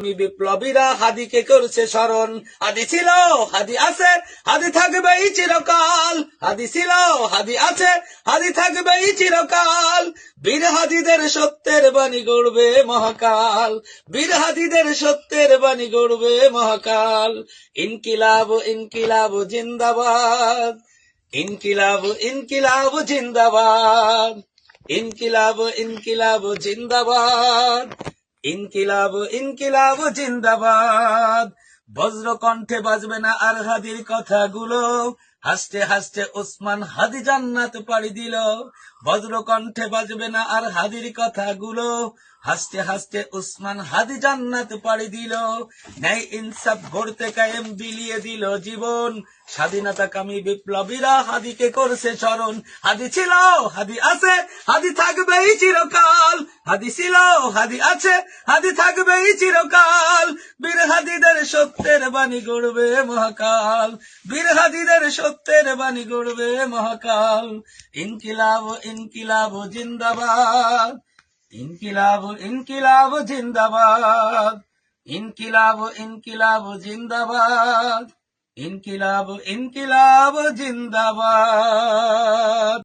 বিপ্লবীরা হাদিকে করছে স্মরণ। হাদি ছিল, হাদি আছে, হাদি থাকবে এই চিরকাল। হাদি ছিল, হাদি আছে, হাদি থাকবে এই চিরকাল। বীর হাদিদের সত্যের বাণী গড়বে মহাকাল। বীর হাদিদের সত্যের বাণী গড়বে মহাকাল। ইনকিলাব ইনকিলাব জিন্দাবাদ। ইনকিলাব ইনকিলাব জিন্দাবাদ। ইনকিলাব ইনকিলাব জিন্দাবাদ। ইনকিলাব ইনকিলাব জিন্দাবাদ। বজ্র কণ্ঠে বাজবে না আর হাদির কথাগুলো। হাসতে হাসতে ওসমান হাদি জান্নাত পাড়ি দিল। বজ্র কণ্ঠে বাজবে না আর হাদির কথাগুলো। হাসতে হাসতে ওসমান হাদি জান্নাত পাড়ি দিল। ন্যায় ইনসাফ গড়তে কায়েম বিলিয়ে দিল জীবন। স্বাধীনতাকামী বিপ্লবীরা হাদিকে করছে স্মরণ। হাদি ছিল, হাদি আছে, হাদি থাকবেই চিরকাল। হাদি ছিল, হাদি আছে, হাদি থাকবেই চিরকাল। বীর হাদিদের সত্যের বাণী গড়বে মহাকাল। বীর হাদিদের সত্যের বাণী গড়বে মহাকাল। ইনকিলাব ইনকিলাব জিন্দাবাদ। ইনকিলাব ইনকিলাব জিন্দাবাদ। ইনকিলাব ইনকিলাব জিন্দাবাদ। ইনকিলাব ইনকিলাব জিন্দাবাদ।